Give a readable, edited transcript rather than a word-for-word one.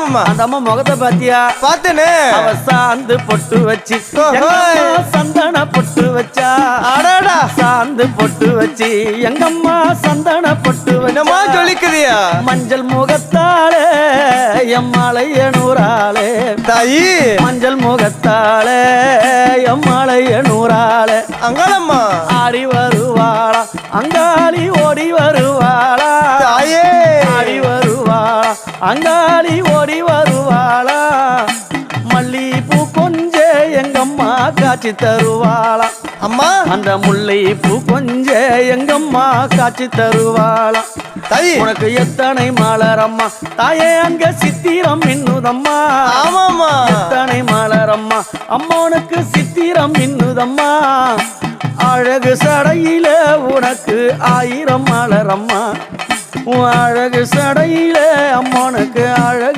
ஆமாமா. அந்த அம்மா முகத்தை பாத்தியா? பார்த்தேனே. அவ சாந்து பொட்டு வச்சு சந்தன பொட்டு வச்சா. அடடா. சாந்து பொட்டு வச்சு எங்கம்மா சந்தன பொட்டு என்னமா வச்சா. சொல்லிக்குதியா? மஞ்சள் முகத்தாளே எம்மாளைய நூறாளே தாயி. மஞ்சள் முகத்தாளே எம்மாளைய நூறாளே அங்காளம்மா. ஆடி வருவாளா அங்காளி ஓடி வருவாளா. தாயே. ஆடி வருவாளா அங்காளி ஓடி வருவாளா. மல்லிப்பூ கொஞ்ச எங்கம்மா காட்சி தருவாளா. அம்மா. அந்த முல்லை பூ கொஞ்ச எங்கம்மா காட்சி தருவாளா. தாயி. உனக்கு எத்தனை மலரம்மா தாயே அங்க சித்திரம் இன்னுதம்மா. ஆமாமா. எத்தனை மலரம்மா அம்மனுக்கு சித்திரம் இன்னுதம்மா. அழகு சடையில உனக்கு 1000 மலரம்மா. அழகு சடையில அம்மனுக்கு அழகு